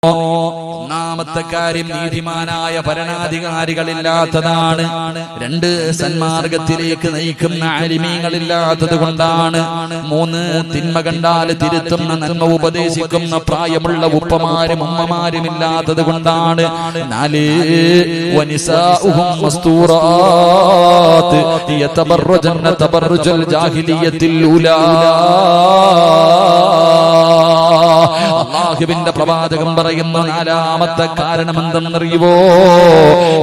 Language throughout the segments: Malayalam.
ഒന്നാമത്തെ കാര്യം നീതിമാനായ ഭരണാധികാരികളില്ലാത്തതാണ്. രണ്ട്, സന്മാർഗത്തിലേക്ക് നയിക്കുന്ന ആലിമീങ്ങളില്ലാത്തത് കൊണ്ടാണ്. മൂന്ന്, തിന്മ കണ്ടാൽ തിരുത്തുന്ന നന്മ ഉപദേശിക്കുന്ന പ്രായമുള്ള ഉപ്പമാരും ഉമ്മമാരും ഇല്ലാത്തത് കൊണ്ടാണ്. നാല്, വനിസാഉഹും മസ്തൂറാത്ത് യതബറജന തബറജൽ ജാഹിലിയത്തിൽ ഊലാ. അല്ലാഹുവിന്റെ പ്രവാചകൻ പറയുന്ന നാലാമത്തെ കാരണം എന്തെന്നറിയുവോ?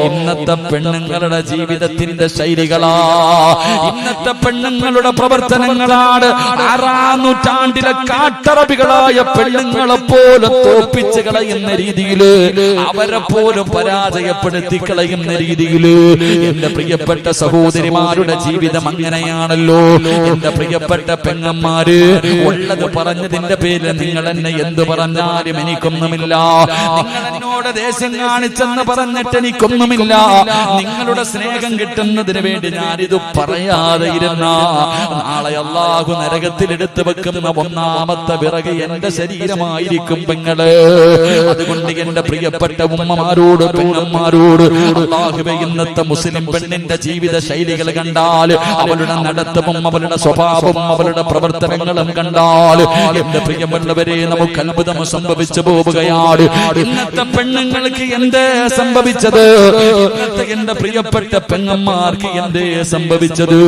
ഇന്നത്തെ പെണ്ണുങ്ങളുടെ ജീവിതത്തിന്റെ ശൈലികളാ, ഇന്നത്തെ പെണ്ണുങ്ങളുടെ പ്രവർത്തനങ്ങളാണ്. 6-ാം നൂറ്റാണ്ടിലെ കാട്ടറബികളായ പെണ്ണുങ്ങളെ പോലെ തോപ്പിച്ച് കളയുന്ന രീതിയില്, അവരെ പോലും പരാജയപ്പെടുത്തി കളയുന്ന രീതിയില് എന്റെ പ്രിയപ്പെട്ട സഹോദരിമാരുടെ ജീവിതം അങ്ങനെയാണല്ലോ. എന്റെ പ്രിയപ്പെട്ട പെങ്ങന്മാര്, ഉള്ളത് പറഞ്ഞതിന്റെ പേരിൽ നിങ്ങൾ എന്നെ എന്ത് പറഞ്ഞാലും എനിക്കൊന്നുമില്ല. നിങ്ങൾ എന്നോട് ദേഷ്യം കാണിച്ചെന്ന് പറഞ്ഞിട്ട് എനിക്കൊന്നുമില്ല. നിങ്ങളുടെ സ്നേഹം കിട്ടുന്നതിന് വേണ്ടി ഞാനിത് പറയാതെ ഇരുന്ന നാളെ അല്ലാഹു നരകത്തിൽ എടുത്തു വെക്കുന്ന ഒന്നാമത്തെ വിറക് എന്റെ ശരീരമായിരിക്കും പെങ്ങള്. അതുകൊണ്ട് എന്റെ പ്രിയപ്പെട്ട ഉമ്മമാരോട് പെങ്ങന്മാരോട്, അല്ലാഹുവേ, ഇന്നത്തെ മുസ്ലിം പെണ്ണിന്റെ ജീവിത ശൈലികൾ കണ്ടാൽ, അവളുടെ നടത്തവും അവളുടെ സ്വഭാവവും അവളുടെ പ്രവർത്തനങ്ങളും കണ്ടാൽ എന്റെ പ്രിയമുള്ളവരെ നമുക്ക് അത്ഭുതം സംഭവിച്ചു പോവുകയാണ്. ഇന്നത്തെ പെണ്ണുങ്ങൾക്ക് എന്തേ സംഭവിച്ചത്? ഇന്നത്തെ എന്റെ പ്രിയപ്പെട്ട പെങ്ങന്മാർക്ക് എന്തേ സംഭവിച്ചത്?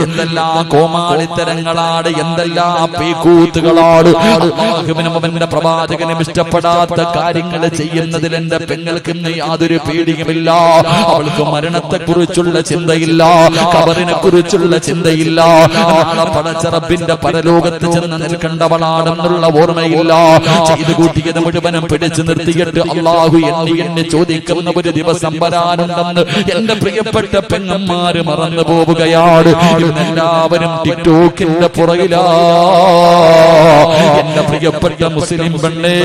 എന്തെല്ലാം കോമാളിത്തരങ്ങളാണ്, എന്തെല്ലാം പേക്കൂത്തുകളാണ്. അല്ലാഹുവിനും അവന്റെ പ്രവാചകനും ഇഷ്ടപ്പെടാത്ത കാര്യങ്ങൾ ചെയ്യുന്നതിൽ എന്റെ പെങ്ങൾക്ക് യാതൊരു പേടിയുമില്ല. അവൾക്ക് മരണത്തെ കുറിച്ചുള്ള ചിന്തയില്ല, ഖബറിനെ കുറിച്ചുള്ള ചിന്തയില്ല, നാളെ പടച്ച റബ്ബിന്റെ പരലോകത്ത് ചെന്ന് നിൽക്കേണ്ടവളാണെന്നുള്ള ഓർമ്മയില്ല. ചെയ്തു കൂട്ടിയത് മുഴുവനും പിടിച്ചു നിർത്തിയിട്ട് അല്ലാഹു എന്നെ ചോദിക്കുന്ന ഒരു ദിവസം വരാനുണ്ടെന്ന് എന്റെ പ്രിയപ്പെട്ട പെങ്ങന്മാര് മറന്നു പോവുകയാണ്. എല്ലാവരും ടിക്ടോക്കിന്റെ പുറകിലാ. എന്റെ പ്രിയപ്പെട്ട മുസ്ലിം പെണ്ണേ,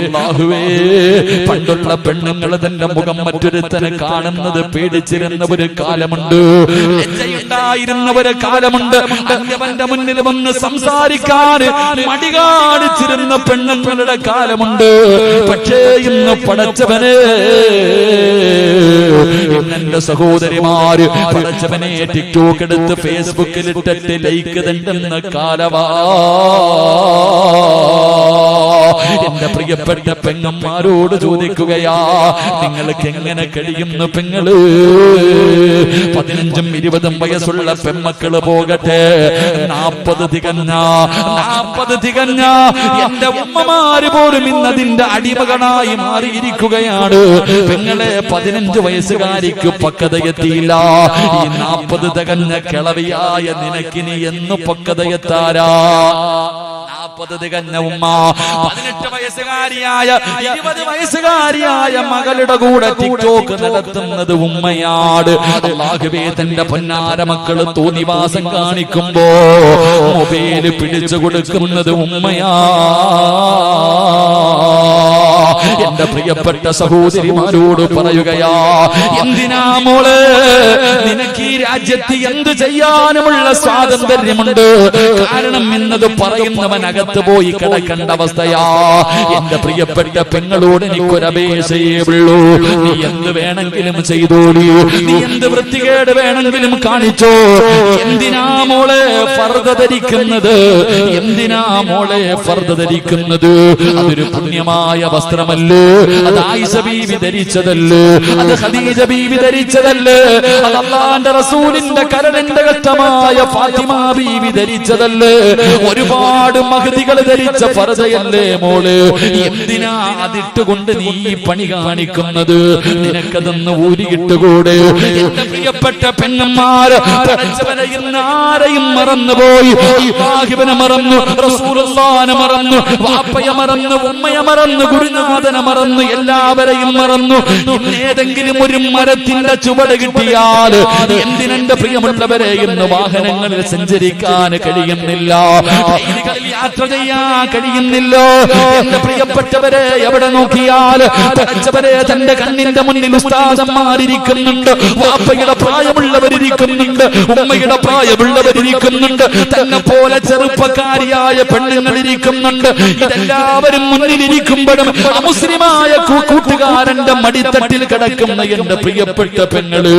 അല്ലാഹുവേ, പണ്ടുള്ള പെണ്ണുങ്ങൾ തന്റെ മുഖം മറ്റൊരുത്തനെ കാണുന്നത് പേടിച്ചിരുന്ന ഒരു കാലമുണ്ട്, ലജ്ജയുണ്ടായിരുന്ന ഒരു കാലമുണ്ട്. അവന്റെ മുന്നിൽ വന്ന് സംസാരിക്കാൻ മടി കാണിച്ചിരുന്ന പെണ്ണുങ്ങളുടെ കാലമുണ്ട്. പക്ഷേ ഇന്ന് പടച്ചവനെ, എന്റെ സഹോദരിമാര്, പടച്ചവനെ ടിക്ടോക്ക് എടുത്ത് ഫേസ്ബുക്കിൽ ഇട്ടിട്ട് ലൈക്ക് തണ്ടുന്ന കാലവാ. എന്റെ പ്രിയപ്പെട്ട പെങ്ങന്മാരോട് ചോദിക്കുകയാ, നിങ്ങൾക്ക് എങ്ങനെ കഴിയുന്നു പെങ്ങള്? 15ഉം 20ഉം വയസ്സുള്ള പെമ്മക്കള് പോകട്ടെ, 40 തികഞ്ഞ എന്റെ ഉമ്മമാര് പോലും ഇന്നതിന്റെ അടിമകളായി മാറിയിരിക്കുകയാണ്. പെങ്ങളെ, 15 വയസ്സുകാരിക്ക് പക്വതയെത്തിയില്ല. ഈ 40 തികഞ്ഞ കിളവിയായ നിനക്കിനി എന്ന് പക്വതയെത്താരാ? 40 തികഞ്ഞ ഉമ്മ 18 വയസ്സുകാരിയായ 20 വയസ്സുകാരിയായ മകളുടെ കൂടെ ടിക്ടോക്ക് നടത്തുന്നത് ഉമ്മയാണ്. അല്ലാഹുവേ, തന്റെ പൊന്നാര മക്കള് തോന്നിവാസം കാണിക്കുമ്പോ മൊബൈല് പിടിച്ചു കൊടുക്കുന്നത് ഉമ്മയാ. എന്റെ പ്രിയപ്പെട്ട സഹോദരിമാരോട് പറയുകയാ, എന്തിനാ മോള്, നിനക്ക് ഈ രാജ്യത്ത് എന്ത് ചെയ്യാനുമുള്ള സ്വാതന്ത്ര്യമുണ്ട്. കാരണം എന്നത് പറയുന്നവൻ അകത്ത് പോയി കിടക്കേണ്ട അവസ്ഥയാ. എന്റെ പ്രിയപ്പെട്ട പെങ്ങളോട് എനിക്കൊരപേക്ഷയേ ഉള്ളൂ, നീ എന്ത് വേണമെങ്കിലും ചെയ്തോളൂ, നീ എന്ത് വൃത്തികേട് വേണമെങ്കിലും കാണിച്ചോ. എന്തിനാ മോളെ ഫർദ ധരിക്കുന്നത്? എന്തിനാ മോളെ ഫർദ ധരിക്കുന്നത്? അതൊരു പുണ്യമായ വസ്ത്രമല്ലേ? അത് ആയിഷ ബീവി ധരിച്ചതല്ലേ? അത് ഖദീജ ബീവി ധരിച്ചതല്ലേ? അത് അല്ലാഹുവിന്റെ റസൂലിന്റെ കരളിന്റെ ഘട്ടമായ ഫാത്തിമ ബീവി ധരിച്ചതല്ലേ? ഒരുപാട് മഹദികൾ ധരിച്ച ഫർദയല്ലേ മോള്? എന്തിനാ അതിട്ടുകൊണ്ട് നീ പണി കാണിക്കുന്നത്? നിനക്കതൊന്ന് ഊരിയിട്ടുകൂടെ? എന്റെ പ്രിയപ്പെട്ട പെണ്ണന്മാർ, പടച്ചവനെ ഇന്ന് ആരെയും മറന്നുപോയി. അല്ലാഹുവിനെ മറന്നു, റസൂലുള്ളാഹിനെ മറന്നു, വാപ്പയെ മറന്നു, ഉമ്മയെ മറന്നു, ഗുരുനാഥനെ മറന്നു, എല്ലാവരെയും മറന്നു. ഏതെങ്കിലും ഒരു മരത്തിന്റെ ചുവട് കിട്ടിയാൽ എന്തിനെന്റെ പ്രിയമുള്ളവരെ ഇന്ന് വാഹനങ്ങളിൽ സഞ്ചരിക്കാൻ കഴിയുന്നില്ല, ട്രെയിനുകളിൽ യാത്ര ചെയ്യാൻ കഴിയുന്നില്ല. എന്റെ പ്രിയപ്പെട്ടവരെ എവിടെ നോക്കിയാൽ തടച്ചവരെ തന്റെ കണ്ണിന്റെ മുന്നിൽ ഉസ്താദന്മാരിയ്ക്കുന്നുണ്ട്, വാപ്പയുടെ പ്രായമുള്ളവരിയ്ക്കുന്നുണ്ട്, ഉമ്മയുടെ പ്രായമുള്ളവരിയ്ക്കുന്നുണ്ട്, തന്നെ പോലെ ചെറുപ്പക്കാരിയായ പെണ്ണുങ്ങളിരിക്കുന്നുണ്ട്. ഇതെല്ലാവരും മുന്നിലിരിക്കുമ്പോഴും അമുസ്ലിമായ കൂട്ടുകാരന്റെ മടിത്തട്ടിൽ കിടക്കുന്ന എന്റെ പ്രിയപ്പെട്ട പെങ്ങള്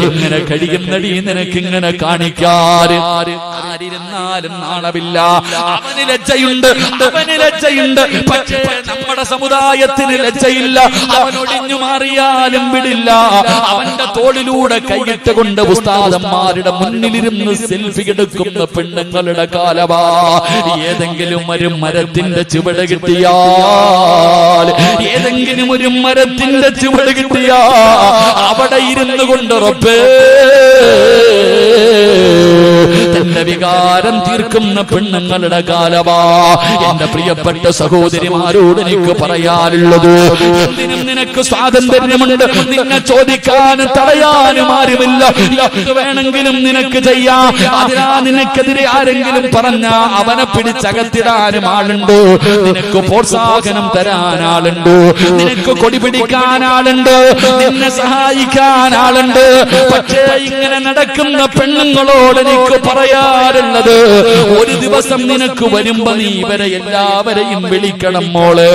എങ്ങനെ കഴിയുന്നടി നിനക്കിങ്ങനെ കാണിക്കാറ്? ആരിരുന്നാലും നാണമില്ല. അവന് ലജ്ജയുണ്ട്, അവന് ലജ്ജയുണ്ട്. പക്ഷേ നമ്മുടെ സമുദായത്തിന് ലജ്ജയില്ല. അവൻ ഒടിഞ്ഞു മാറിയാലും വിടില്ല. അവന്റെ തോളിലൂടെ കൈയിട്ട് കൊണ്ട് ഉസ്താദന്മാരുടെ മുന്നിലിരുന്ന് സെൽഫി എടുക്കുന്ന പെണ്ണുങ്ങളുടെ കാലമാ. ഏതെങ്കിലും ഒരു മരത്തിന്റെ ചുവട് കിട്ടിയാൽ, ഏതെങ്കിലും ഒരു മരത്തിന്റെ ചുവട് കിട്ടിയാ അവിടെ ഇരുന്നു കൊണ്ട് റബ്ബേ തന്റെ വികാരം തീർക്കുന്ന പെണ്ണുങ്ങളുടെ കാലമാ. എന്റെ പ്രിയപ്പെട്ട സഹോദരിമാരോട് എനിക്ക് പറയാനുള്ളത്, എന്തിനും നിനക്ക് സ്വാതന്ത്ര്യമുണ്ട്. നിന്നെ ചോദിക്കാനും തടയാനും ആരുമില്ല. എന്ത് വേണമെങ്കിലും നിനക്ക് ചെയ്യാം. അതിനാ നിനക്കെതിരെ ആരെങ്കിലും പറഞ്ഞ അവനെ പിടിച്ചകത്തിടാനും ആളുണ്ട്. നിനക്ക് പ്രോത്സാഹനം തരാൻ ആളുണ്ട്, നിനക്ക് കൊടി പിടിക്കാൻ ആളുണ്ട്, നിന്നെ സഹായിക്കാൻ ആളുണ്ട്. പക്ഷേ ഇങ്ങനെ നടക്കുന്ന പെണ്ണുങ്ങളോട് എനിക്ക് പറയാറുള്ളത്, ഒരു ദിവസം നിനക്ക് വരുമ്പോ നീ ഇവരെ എല്ലാവരെയും വിളിക്കണം മോള്.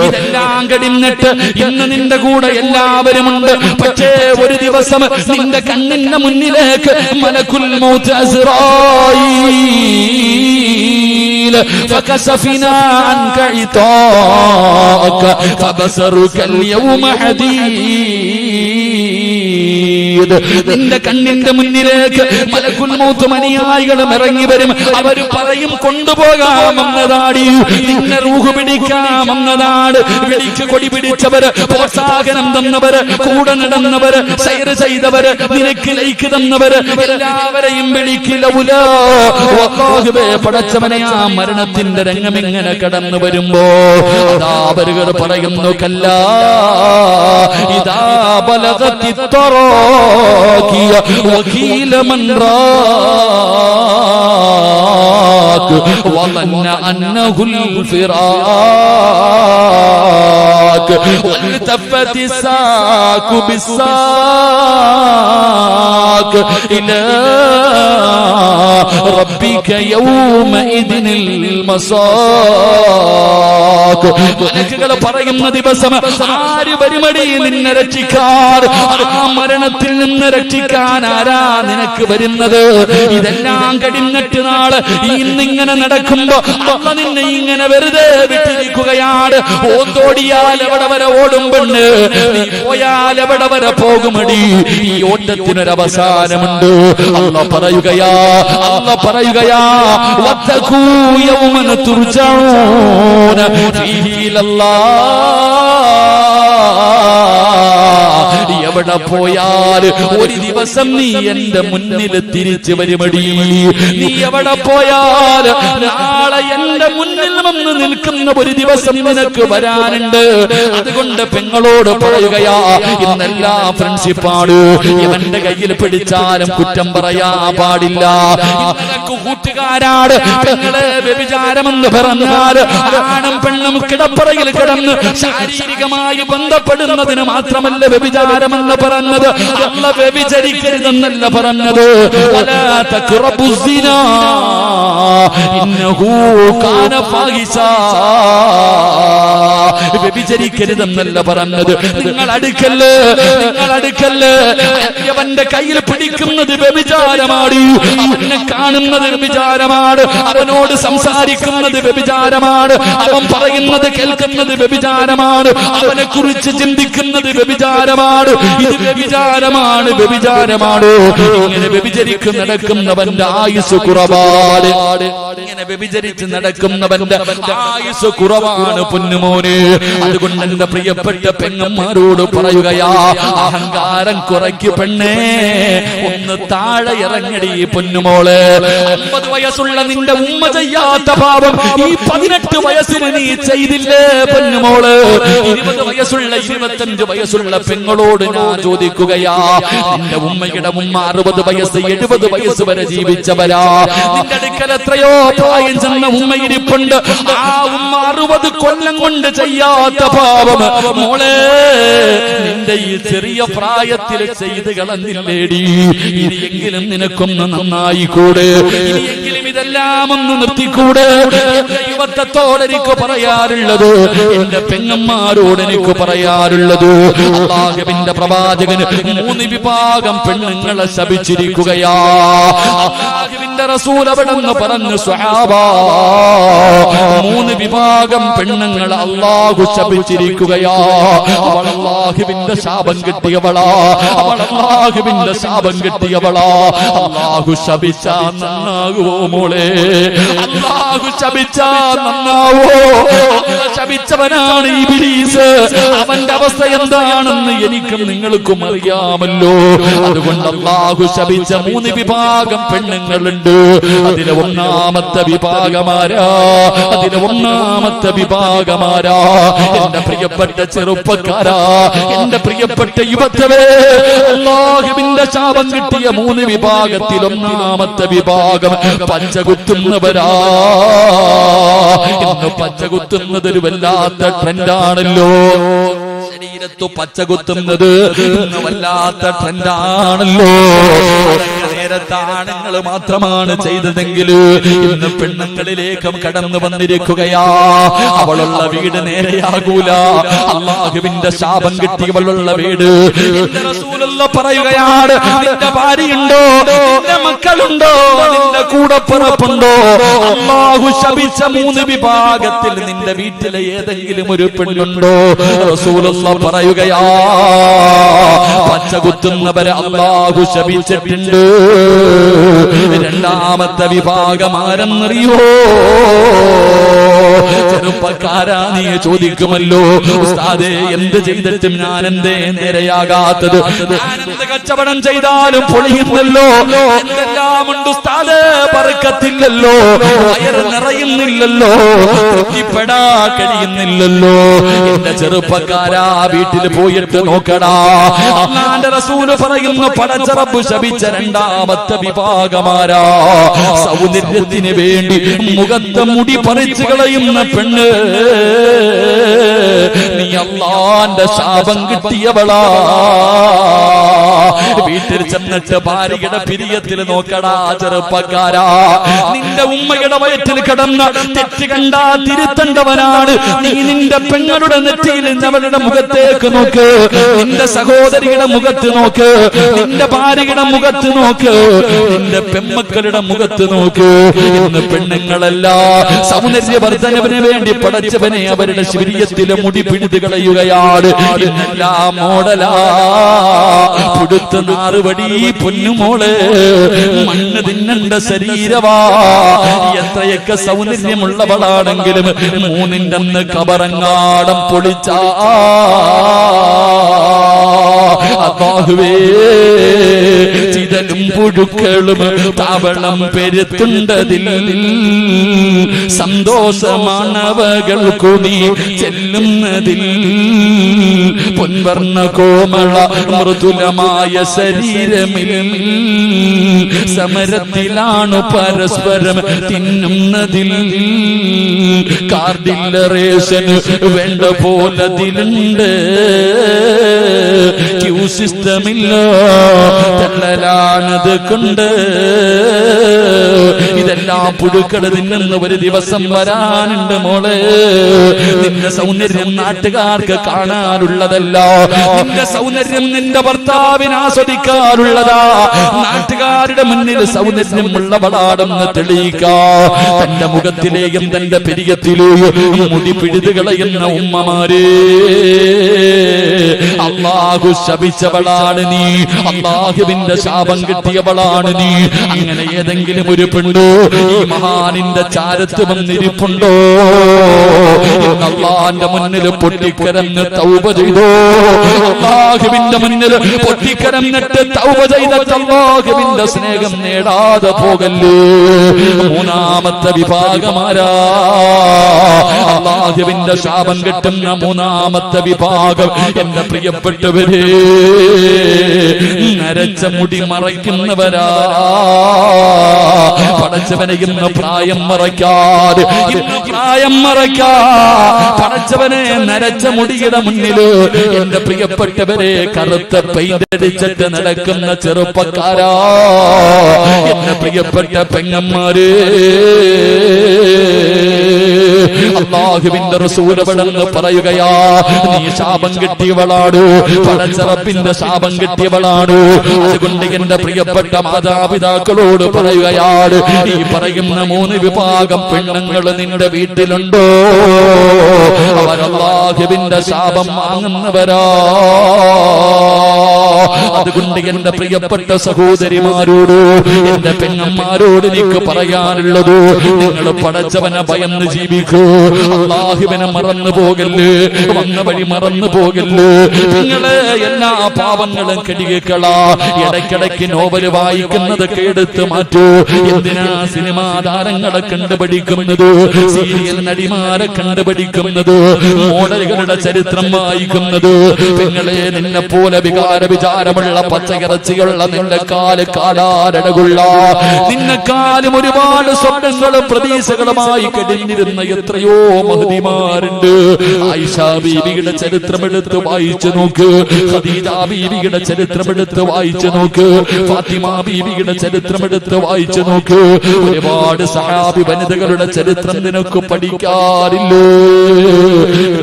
ഇതെല്ലാം കഴിഞ്ഞിട്ട് ഇന്ന് നിന്റെ കൂടെ എല്ലാവരും ഉണ്ട്. പക്ഷേ ഒരു ദിവസം നിന്റെ കണ്ണിന്റെ മുന്നിലേക്ക് മലക്കുൽ മൗത്ത് അസ്റായീൽ ഫകശഫിനാ അൻക ഇതാക ഫബസറുക അൽയൗമ ഹദീദ്. നിന്റെ കണ്ണിന്റെ മുന്നിലേക്ക് മലക്കുൽ മൗത്ത് അനുയായികളും ഇറങ്ങി വരും. അവര് പറയും കൊണ്ടുപോകാമെന്നതാടി, നിന്നെ റൂഹ് പിടിക്കാമെന്നതാണ്. വിളിച്ച് കൊടി പിടിച്ചവര്, പ്രോത്സാഹനം തന്നവര്, കൂടെ നടന്നവര്, സൈർ ചെയ്തവര്, നിനക്ക് ലൈക്ക് തന്നവര് എല്ലാവരെയും വിളിക്കില്ല. പടച്ചവനെ ആ മരണത്തിന്റെ രംഗം ഇങ്ങനെ കടന്നു വരുമ്പോ അതാ അവരുകൾ പറയുന്നു, കല്ലാ ഇദാ ബലഗത്തി തറാഖിയ വഖീല മൻ റാഖ് വظن أنه الفراق والتفت الساق بالساق إلى ربك يومئذ المساق. മലക്കുകൾ പറയുന്ന ദിവസം ആര് വരുമടി നിന്നെ രക്ഷിക്കാൻ? ആ മരണത്തിൽ നിന്ന് രക്ഷിക്കാൻ ആരാ നിനക്ക് വരുന്നത്? ഇതെല്ലാം കഴിഞ്ഞിട്ട് നാളെ ഇന്നിങ്ങനെ നടക്കുമ്പോ അമ്മ നിന്നെ ഇങ്ങനെ വെറുതെ വിട്ടിരിക്കുകയാണ്. ഓന്തോടിയാൽ എവിടെ വരെ ഓടും പെണ്ണ്, നീ പോയാൽ എവിടെ വരെ പോകുമടി? ഈ ഓട്ടത്തിനൊരവസാനമുണ്ട്. അല്ല പറയുകയാ, അല്ല പറയുകയാ, വത്തഖൂ യൗമൻ തുർജഊന ഫീഹി ഇലല്ലാഹ്. എവിടെ പോയാൽ ഒരു ദിവസം നീ എന്റെ മുന്നിൽ തിരിച്ചു വരുമടി. നീ എവിടെ പോയാൽ നാളെ എന്റെ മുന്നിൽ വന്ന് നിൽക്കുന്ന ഒരു ദിവസം നിനക്ക് വരാനുണ്ട്. അതുകൊണ്ട് പെങ്ങളോട് പറയുകയാ, ഇന്നെല്ലാ ഫ്രണ്ട്ഷിപ്പാണ്. ഇവന്റെ കയ്യിൽ പിടിച്ചാലും കുറ്റം പറയാ പാടില്ല. ഇന്നലക്ക് കൂട്ടുകാരാണ്. പെങ്ങളെ വ്യഭിചാരമെന്ന് പറഞ്ഞാൽ ആണും പെണ്ണും കിടപ്പറയിൽ കിടന്ന് ശാരീരികമായി ബന്ധപ്പെടുന്നതിന് മാത്രമല്ല വ്യഭിചാരമെന്ന് പറഞ്ഞത്. അല്ല വ്യഭിചരിക്കരുതെന്നല്ല പറഞ്ഞത്. വലാ തഖറബുസ്സിനാ ഇന്നഹു കാന ഫാഹിശാ. വ്യഭിചരിക്കരുതെന്നല്ല പറഞ്ഞത്. നിങ്ങൾ അടുക്കല്ലേ, നിങ്ങൾ അടുക്കല്ലേ. അവന്റെ കയ്യിൽ പിടിക്കുന്നത് വ്യഭിചാരമാണ്. അവനെ കാണുന്നത് വ്യഭിചാരമാണ്. അവനോട് സംസാരിക്കുന്നത് വ്യഭിചാരമാണ്. അവൻ പറയുന്നത് കേൾക്കുന്നത് വ്യഭിചാരമാണ്. അവനെ കുറിച്ച് ചിന്തിക്കുന്നത് വ്യഭിചാരമാണ്. ഇത് വ്യഭിചാരമാണ്, വ്യഭിചാരമാണ്. ഇങ്ങനെ വ്യഭിചരിക്ക് നടക്കുന്നവന്റെ ആയുസ് കുറവാണ്. ഇങ്ങനെ വ്യഭിചരിച്ച് നടക്കുന്നവന്റെ ആയുസ് കുറവാണ് പൊന്നുമോനെ. അതുകൊണ്ട് എന്റെ പ്രിയപ്പെട്ട പെങ്ങന്മാരോട് പറയുകയാ, അഹങ്കാരം കുറയ്ക്ക് പെണ്ണേ, ഒന്ന് താഴെ ഇറങ്ങടി പൊന്നുമോള്. 50 വയസ്സുള്ള നിന്റെ ഉമ്മ ചെയ്യാത്ത പാപം ഈ 18 വയസ്സിന് നീ ചെയ്തില്ലേ പൊന്നുമോള്? 20 വയസ്സുള്ള 25 വയസ്സുള്ള പെങ്ങളോട് ഞാൻ ചോദിക്കുകയാ, നിന്റെ ഉമ്മയുടെ ഉമ്മ 60 വയസ്സ് 70 വയസ്സ് വരെ ജീവിച്ചവരാ. നിന്റെ അടുക്കൽ എത്രയോ പ്രായം ചെന്ന ഉമ്മ ഇരിപ്പുണ്ട്. ആ ഉമ്മ 60 കൊല്ലം കൊണ്ട് ചെയ്യാത്ത പാപം മോളെ നിന്റെ ഈ ചെറിയ പ്രായത്തിൽ ചെയ്ത് കളഞ്ഞില്ലേടി? ഇനിയെങ്കിലും നിനക്കൊന്ന് നന്നായിക്കൂടെ? ഇനിയെങ്കിലും ഇതെല്ലാം ഒന്ന് നിർത്തിക്കൂടെ? യുവത്വത്തോട് എനിക്ക് പറയാറുള്ളത്, എന്റെ പെങ്ങന്മാരോട് എനിക്ക് പറയാറുള്ളത്, അല്ലാഹുവിന്റെ പ്രവാചകന് 3 വിഭാഗം പെണ്ണുങ്ങളെ ശപിച്ചിരിക്കുകയാ. അല്ലാഹുവിന്റെ റസൂൽ അവിടെന്ന് പറഞ്ഞു, സ്വഹാബാ 3 വിഭാഗം പെണ്ണുങ്ങളെ അല്ലാഹു ശപിച്ചിരിക്കുകയാ. അവൾ അല്ലാഹുവിന്റെ ശാപം കിട്ടിയവളാ, അവൾ അല്ലാഹുവിന്റെ ശാപം കിട്ടിയവളാ. അല്ലാഹു ശപിച്ചാ നന്നാകുവോ മോളെ? അല്ലാഹു ശപിച്ചാ നന്നാവോ? ശപിച്ചവനാണ് ഇബ്ലീസ്. അവന്റെ അവസ്ഥ എന്താണെന്ന് എനിക്കും നിങ്ങൾക്കും അറിയാമല്ലോ. അതുകൊണ്ട് അല്ലാഹു ശപിച്ച 3 വിഭാഗം പെണ്ണുങ്ങളുണ്ട്. അതിലെ ഒന്നാമത്തെ വിഭാഗമാരാ? എന്റെ പ്രിയപ്പെട്ട ചെറുപ്പക്കാരാ, എന്റെ പ്രിയപ്പെട്ട യുവത്വേ, അല്ലാഹുവിന്റെ ശാപം കിട്ടിയ 3 വിഭാഗത്തിൽ ഒന്നാമത്തെ വിഭാഗം പച്ചകുത്തുന്നവരാ. ഇന്ന് പച്ചകുത്തുന്നത് ഒരു വല്ലാത്ത ട്രെൻഡാണല്ലോ. ശരീരത്തു പച്ചകുത്തുന്നത് ഇന്ന് വല്ലാത്ത ട്രെൻഡാണല്ലോ. നേരത്തെ ആണുങ്ങൾ മാത്രമാണ് ചെയ്തതെങ്കിൽ ഇന്ന് പെണ്ണുങ്ങളിലേക്കും കടന്നു വന്നിരിക്കുകയാ. അവളുള്ള വീട് നേരെയാകൂല. അല്ലാഹുവിന്റെ ശാപം കിട്ടിയവളുള്ള വീട്. റസൂലുള്ള പറയുകയാണ്, നിന്റെ ഭാര്യയുണ്ടോ, നിന്റെ മക്കളുണ്ടോ, നിന്റെ കൂടപ്പിറപ്പുണ്ടോ? അല്ലാഹു ശപിച്ച 3 വിഭാഗത്തിൽ നിന്റെ വീട്ടിലെ ഏതെങ്കിലും ഒരു പെണ്ണുണ്ടോ? റസൂലുള്ള പറയുകയാ, പച്ചകുത്തുന്നവരെ അല്ലാഹു ശപിച്ചിട്ടുണ്ട്. രണ്ടാമത്തെ വിഭാഗം ആരെന്നറിയോ? ചെറുപ്പക്കാരാ, നീ ചോദിക്കുമല്ലോ, ഉസ്താദേ എന്ത് ചെയ്തിട്ടും ഞാൻ എന്തേ നേരെയാകാത്തത്? ഞാനെന്ത് കച്ചവടം ചെയ്താലും പൊളിയുന്നല്ലോ, എന്തെല്ലാം ഉണ്ട് ഉസ്താദേ, ബർക്കത്തില്ലല്ലോ, വയറ് നിറയുന്നില്ലല്ലോ, തൃപ്തിപ്പെടാ കഴിയുന്നില്ലല്ലോ. എന്റെ ചെറുപ്പക്കാരാ, വീട്ടിൽ പോയിട്ട് നോക്കടാ. അല്ലാഹുവിന്റെ റസൂല് പറയുന്നു, പടച്ച റബ്ബ് ശപിച്ച രണ്ടാമത്തെ വിഭാഗമാരാ? സൗന്ദര്യത്തിന് വേണ്ടി മുഖത്തെ മുടി പറിച്ചു കളയുന്ന പെണ്ണ്. നീ അല്ലാഹുവിന്റെ ശാപം കിട്ടിയവളാ. വീട്ടിൽ ചെന്നിട്ട് ഭാര്യയുടെ പിരിയത്തിൽ നോക്കടാ ചെറുപ്പക്കാരാ. നിന്റെ ഉമ്മയുടെ വയറ്റിൽ കിടന്ന തെറ്റ് കണ്ടാ തിരുത്തേണ്ടവനാണ് നീ. നിന്റെ പെങ്ങളുടെ നെറ്റിയിൽ അവളുടെ മുഖത്തേക്ക് നോക്ക്, നിന്റെ സഹോദരിയുടെ മുഖത്ത് നോക്ക്, നിന്റെ ഭാര്യയുടെ മുഖത്ത് നോക്ക്, നിന്റെ പെമ്മക്കളുടെ മുഖത്ത് നോക്ക്. ഇന്ന് പെണ്ണുങ്ങളല്ല സൗന്ദര്യവർദ്ധനവിന് വേണ്ടി പടച്ചവനെ അവരുടെ ശരീരത്തിലെ മുടി പിടിത് കളയുകയാണ്. ഇന്നെല്ലാം മോഡലാ, പുടുത്ത നാറുപടി പൊന്നുമോള്, മണ്ണ് തിന്നണ്ട ശരീരവാ. എത്രയൊക്കെ സൗന്ദര്യമുള്ളവളാണെങ്കിലും 3ന്റെ അന്ന് കബറങ്ങാടം പൊളിച്ചാ അല്ലാഹുവേ, ചിതലും പുഴുക്കളും താവളം പെരുത്തുണ്ടതിൽ സന്തോഷമാണവകൾക്കു നീ ചെല്ലുന്നതിൽ. പൊൻവർണ്ണ കോമള മൃദുലമായ ശരീരമിൽ സമരത്തിലാണ് പരസ്പരം തിന്നുന്നതിൽ. കാർഡില്ലറേഷന് വേണ്ട പോലതിലുണ്ട്, ക്യൂ സിസ്റ്റമില്ല, തള്ളലാണത് കൊണ്ട്. ഇതെല്ലാം പുഴുക്കൾ തിന്നുന്ന ഒരു ദിവസം വരാനുണ്ട് മോളെ. നിന്റെ സൗന്ദര്യം നാട്ടുകാർക്ക് കാണാനുള്ളതല്ല, നിന്റെ സൗന്ദര്യം നിന്റെ ഭർത്താവിന് ആസ്വദിക്കാനുള്ളതാ. നാട്ടുകാരുടെ മുന്നിൽ സൗന്ദര്യമുള്ളവളാണെന്ന് തെളിയിക്കാ. തന്റെ മുഖത്തിലെയും തന്റെ പെരിയത്തിലെയും മുടി പിഴുതു കളയുന്ന ഉമ്മമാരെ, അല്ലാഹു ശപിച്ചവളാണ് നീ, അല്ലാഹുവിന്റെ ശാപം കിട്ടിയവളാണ് നീ. അങ്ങനെ ഏതെങ്കിലും ഒരു പെണ്ണു ഈ മഹാനിന്റെ ചാരത്ത് വന്നിരിപ്പുണ്ടോ? അല്ലാഹ് അള്ളാന്റെ മുന്നിൽ പൊട്ടിക്കരഞ്ഞ് തൗബ ചെയ്തോ, അള്ളാഹുവിന്റെ മുന്നിൽ പൊട്ടിക്കരഞ്ഞിട്ട് തൗബ ചെയ്തിട്ട് അള്ളാഹുവിന്റെ സ്നേഹം നേടാതെ പോകല്ലേ. മൂന്നാമത്തെ വിഭാഗമാരാ? അള്ളാഹുവിന്റെ ശാപം കിട്ടുന്ന മൂന്നാമത്തെ വിഭാഗം എന്റെ പ്രിയപ്പെട്ടവരെ, നരച്ച മുടി മറയ്ക്കുന്നവരാ. പടച്ചവനെ ഇന്ന് പ്രായം മറയ്ക്കാതെ, പടച്ചവനെ നരച്ച മുടിയുടെ മുന്നില് എന്റെ പ്രിയപ്പെട്ടവരെ കറുത്ത പെയിന്റടിച്ചിട്ട് നടക്കുന്ന ചെറുപ്പക്കാരാ, എന്റെ പ്രിയപ്പെട്ട പെങ്ങന്മാര്, അല്ലാഹുവിന്റെ റസൂൽ അവിടെന്ന് പറയുകയാ, നീ ശാപം കിട്ടിയവളാണ്, പടച്ചറപ്പിന്റെ ശാപം കിട്ടിയവളാണ്. അതുകൊണ്ട് എന്റെ പ്രിയപ്പെട്ട മാതാപിതാക്കളോട് പറയുകയാണ്, ഈ പറയുന്ന മൂന്ന് വിഭാഗം പെണ്ണുങ്ങൾ നിന്റെ വീട്ടിലുണ്ടോ? അവർ അല്ലാഹുവിന്റെ ശാപം വാങ്ങുന്നവരാ. അതുകൊണ്ട് എന്റെ പ്രിയപ്പെട്ട സഹോദരിമാരോട്, എന്റെ പെങ്ങന്മാരോട് എനിക്ക് പറയാനുള്ളത്, നിങ്ങൾ പടച്ചവനെ ഭയന്ന് ജീവിക്കൂ, അല്ലാഹുവിനെ മറന്നു പോകല്ലേ, വന്ന വഴി മറന്നു പോകല്ലേ. നിങ്ങള് എല്ലാ പാവങ്ങളും കെടികളാ. ഇടയ്ക്കിടയ്ക്ക് നോവല് വായിക്കുന്നതൊക്കെ എടുത്ത് മാറ്റൂ. എന്തിനാ സിനിമാ താരങ്ങളെ കണ്ടുപിടിക്കുന്നത്, സീരിയൽ നടിമാരെ കണ്ടുപിടിക്കുന്നത്, മോഡലുകളുടെ ചരിത്രം വായിക്കുന്നത്? നിങ്ങളെ നിന്നെ പോലെ വികാര വിചാരമുള്ള പച്ചയിറച്ചിയുള്ള നിന്റെ കാല് കാലാരടകുള്ള, നിന്നെക്കാലും ഒരുപാട് സ്വപ്നങ്ങളും പ്രതീക്ഷകളുമായി കഴിഞ്ഞിരുന്ന എത്രയോ മഹദിമാരുണ്ട്. ആയിഷ ബീവിയുടെ ചരിത്രം എടുത്ത് വായിച്ചു നോക്ക്, ഖദീജ ബീവിയുടെ ചരിത്രം എടുത്ത് വായിച്ചു നോക്ക്, ഫാത്തിമ ബീവിയുടെ ചരിത്രം എടുത്ത് വായിച്ചു നോക്ക്. ഒരുപാട് സഹാബി വനിതകളുടെ ചരിത്രം നിനക്ക് പഠിക്കാറില്ലേ?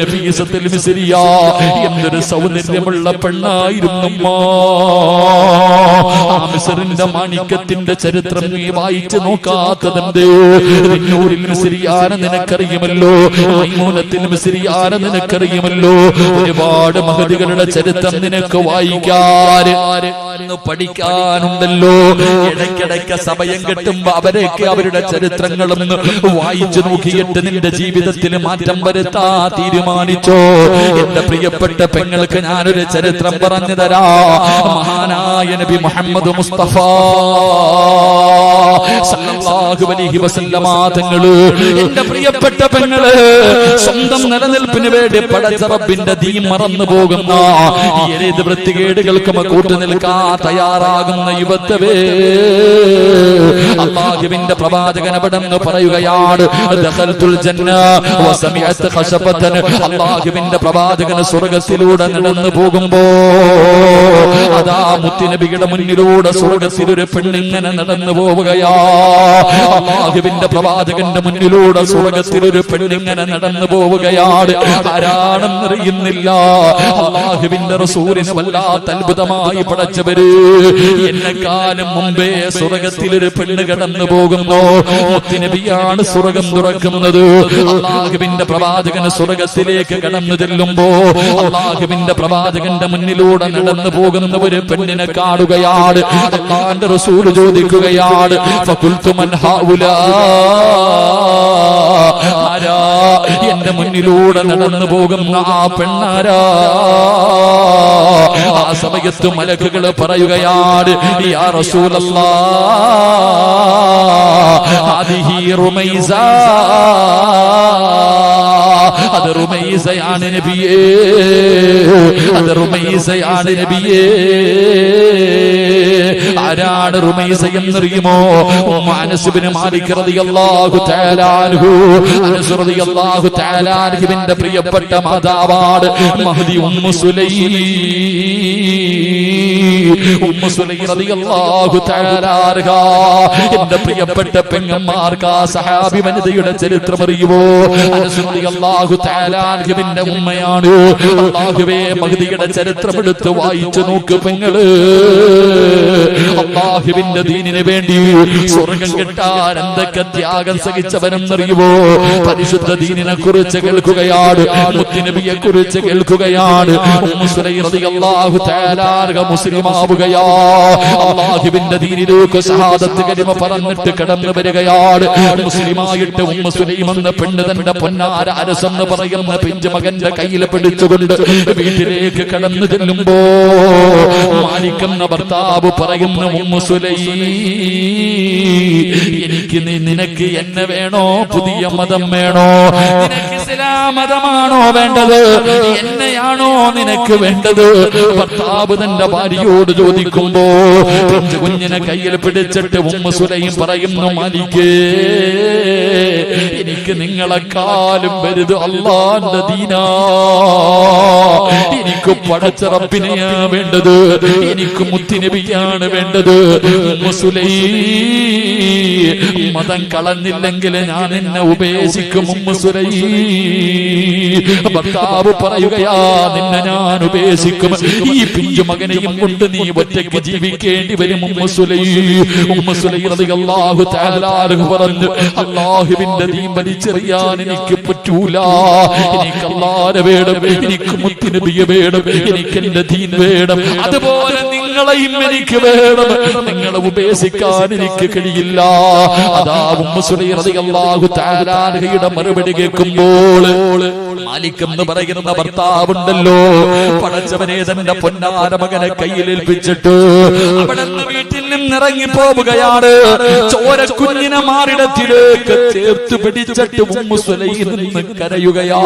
നഫീസത്തുൽ മിസ്രിയ എന്തൊരു സൗന്ദര്യമുള്ള പെണ്ണായിരുന്നു. ആ മിസ്റിന്റെ മാണിക്യത്തിന്റെ ചരിത്രം നീ വായിച്ചു നോക്കാത്തതുണ്ട്. നൂറിൽ മിസ്രിയാനെ നിനക്കറിയുമല്ലോ, മൈമൂനത്തിൽ മിസ്രിയാനെ നിനക്കറിയുമല്ലോ. ഒരുപാട് മഹദികളുടെ ചരിത്രം നിനക്ക് വായിക്കാൻ പഠിക്കാനുണ്ടല്ലോ. ഇടയ്ക്കിടയ്ക്ക് സമയം കിട്ടുമ്പോ അവരൊക്കെ അവരുടെ ചരിത്രങ്ങളും വായിച്ചു നോക്കിയിട്ട് നിന്റെ ജീവിതത്തിൽ മാറ്റം വരുത്താ തീരുമാനിച്ചോ? എന്റെ പ്രിയപ്പെട്ട പെങ്ങൾക്ക് ഞാനൊരു ചരിത്രം പറഞ്ഞു തരാ. മഹാനായ നബി മുഹമ്മദ് മുസ്തഫ സല്ലല്ലാഹു അലൈഹി വസല്ലമ തങ്ങള്, എന്റെ പ്രിയപ്പെട്ട പെങ്ങള്, സ്വന്തം നിലനിൽപ്പിന് വേണ്ടി പടച്ച റബ്ബിന്റെ ദീൻ മറന്നു പോകുന്ന ഏത് വൃത്തികേടുകൾക്കും കൂട്ടു നിൽക്കാൻ തയ്യാറാകുന്ന യുവത്വേ, അല്ലാഹുവിന്റെ പ്രവാചകൻ അവിടെന്ന് പറയുകയാണ്, ദഖൽതുൽ ജന്ന വസമിഅത് ഖശബതൻ. അല്ലാഹുവിന്റെ പ്രവാചകൻ സ്വർഗ്ഗത്തിലൂടെ നടന്നു പോകുമ്പോ അതാ മുത്തുനബിയുടെ മുന്നിലൂടെ സ്വർഗ്ഗത്തിൽ ഒരു പെണ്ണിങ്ങനെ നടന്നു പോവുകയാ. അല്ലാഹുവിന്റെ പ്രവാചകന്റെ മുന്നിലൂടെ സ്വർഗ്ഗത്തിൽ ഒരു പെണ്ണിങ്ങനെ നടന്നു പോവുകയാണ്. ആരാണെന്നറിയുന്നില്ല. അല്ലാഹുവിന്റെ റസൂലിന് വല്ലാത്ത അത്ഭുതമായി പടച്ചവര്, എന്നെക്കാലം മുമ്പേ സ്വർഗ്ഗത്തിൽ ഒരു പെണ്ണ് കടന്നു പോകുന്നു. മുത്തുനബിയാണ് സ്വർഗ്ഗം തുറക്കുന്നത്. അല്ലാഹുവിന്റെ പ്രവാചകന് സ്വർഗ്ഗത്തിലേക്ക് കടന്നു ചെല്ലുമ്പോ അല്ലാഹുവിന്റെ പ്രവാചകന്റെ മുന്നിലൂടെ നടന്നു പോകുന്ന ഒരു പെണ്ണിനെ കാണുകയാണ്. അല്ലാഹുവിന്റെ റസൂൽ ചോദിക്കുകയാണ്, ഫഖുൽതു മൻ ഹൗലാ, ആരാ എന്റെ മുന്നിലൂടെ നടന്നു പോകുന്ന ആ പെണ്ണാരാ? ആ സമയത്ത് മലക്കുകൾ പറയുകയാണ്, യാ റസൂലല്ലാഹ് ഹാദിഹി റുമൈസ, അത് റുമൈസയാണ് നബിയേ, അത് റുമൈസയാണ് നബിയേ. ആരാണ് റുമൈസ എന്നറിയുമോ? അനസ് ഇബ്നു മാലിക് റളിയല്ലാഹു തആല അൻഹു, അനസ് റളിയല്ലാഹു തആല അൻഹുവിന്റെ പ്രിയപ്പെട്ട മാതാവാണ് Mahdi Ummu Sulaim. Ummu Sulaim റളിയല്ലാഹു തആല അൻഹ, എന്റെ പ്രിയപ്പെട്ട പെങ്ങന്മാർക്ക് ആ സഹാബി വനിതയുടെ ചരിത്രം അറിയുമോ? അനസ് റളിയല്ലാഹു തആല അൻഹുവിന്റെ ഉമ്മയാണ്. അല്ലാഹുവേ, മഹദിയുടെ ചരിത്രം എടുത്ത് വായിച്ചു നോക്ക് പെങ്ങള്. അല്ലാഹുവിന്റെ ദീനിന് വേണ്ടി സ്വർഗം കിട്ടാൻ എന്തൊക്കെ ത്യാഗം സഹിച്ചവനെന്നറിയുമോ? പരിശുദ്ധ ദീനിനെ കുറിച്ച് കേൾക്കുകയാണ്, മുത്തുനബിയെ കുറിച്ച് കേൾക്കുകയാണ്. ഉമ്മു സുലൈം റളിയല്ലാഹു തആല മുസ്ലിമാവുകയാ. അല്ലാഹുവിന്റെ ദീനിലേക്ക് ഷഹാദത്ത് കലിമ പറഞ്ഞിട്ട് കടന്നു വരികയാണ്. മുസ്ലിമായിട്ട് ഉമ്മു സുലൈം എന്ന പെണ്ണ് തന്റെ പൊന്നാര അരസെന്ന് പറയുന്ന പിഞ്ചു മകന്റെ കയ്യിൽ പിടിച്ചുകൊണ്ട് വീട്ടിലേക്ക് കടന്നു ചെല്ലുമ്പോ മാലിക് എന്ന ഭർത്താവ് പറയുന്ന ഉമ്മു സുലൈം, എനിക്ക് നിനക്ക് എന്നെ വേണോ, പുതിയ മതം വേണോ? നിനക്ക് ഇസ്ലാം മതമാണോ വേണ്ടത്, എന്നെയാണോ നിനക്ക് വേണ്ടത്? ഭർത്താവ് തന്റെ ഭാര്യയോട് ചോദിക്കുമ്പോ കുഞ്ഞിനെ കയ്യിൽ പിടിച്ചിട്ട് ഉമ്മു സുലൈം പറയുന്നു, മാലിക്കേ, എനിക്ക് നിങ്ങളെക്കാളും വലുത് അല്ലാഹുവിന്റെ ദീനാ. എനിക്ക് പടച്ച റബ്ബിനെയാ വേണ്ടത്, എനിക്ക് മുത്തുനബിയാണ് വേണ്ടത്. ഉമ്മു സുലൈം, മതം കളഞ്ഞില്ലെങ്കിൽ ഞാൻ എന്നെ ഉപേക്ഷിക്കും. ഉമ്മു സുലൈം, ഭർത്താവ് പറയുകയാ, നിന്നെ ഞാൻ ഉപേക്ഷിക്കും, ഈ പിഞ്ചു മകനെയും കൊണ്ട് നീ ഒറ്റയ്ക്ക് ജീവിക്കേണ്ടി വരും. ഉമ്മു സുലൈം റളിയല്ലാഹു തആല പറഞ്ഞു, അല്ലാഹുവിന്റെ ദീൻ വലിച്ചെറിയാൻ എനിക്ക് പറ്റൂല. എനിക്ക് അല്ലാഹുവിനെ വേണം, എനിക്ക് മുത്തുനബിയെ വേണം, എനിക്ക് എന്റെ ദീൻ വേണം. അതുപോലെ നിങ്ങളെയും എനിക്ക് വേണം, നിങ്ങളെ ഉപേക്ഷിക്കാൻ എനിക്ക് കഴിയില്ല. അതാ ഉമ്മു സുലൈം റളിയല്ലാഹു തആലയുടെ മറുപടി കേൾക്കുമ്പോൾ മാലിക് എന്ന് പറയുന്ന ഭർത്താവുണ്ടല്ലോ, പടച്ചവനെ തന്റെ പൊന്നാര മകനെ കയ്യിലേൽപ്പിച്ചിട്ട് അവിടെ വീട്ടിൽ നിന്നിറങ്ങി പോവുകയാണ്. ചോര കുഞ്ഞിനെ മാറിടത്തിലേക്ക് ചേർത്ത് പിടിച്ചിട്ട് ഉമ്മു സുലൈം നിന്ന് കരയുകയാ.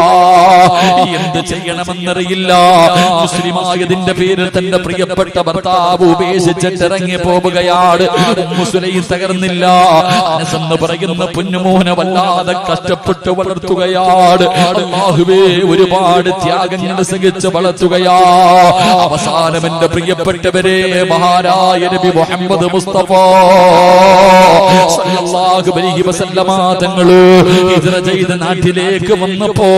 എന്ത് ചെയ്യണമെന്നറിയില്ല. മുസ്ലിമായതിന്റെ പേരിൽ തന്റെ പ്രിയപ്പെട്ട ഭർത്താവ് ഉപേക്ഷിച്ചിട്ട് ഇറങ്ങി പോവുകയാണ്. Ummu Sulaim തകർന്നില്ല. അനസ് എന്ന് പറയുന്ന പൊന്നുമോനെ വല്ലാതെ കഷ്ടപ്പെട്ട് വളർത്തുകയാണ്. അല്ലാഹുവേ, ഒരുപാട് ത്യാഗങ്ങൾ സഹിച്ച് വളർത്തുകയാ. അവസാനം എന്റെ പ്രിയപ്പെട്ടവരെ, മഹാനായ നബി മുഹമ്മദ് മുസ്തഫ സല്ലല്ലാഹു അലൈഹി വസല്ലമ തങ്ങള് ഹിജ്റ ചെയ്ത് നാട്ടിലേക്ക് വന്നപ്പോ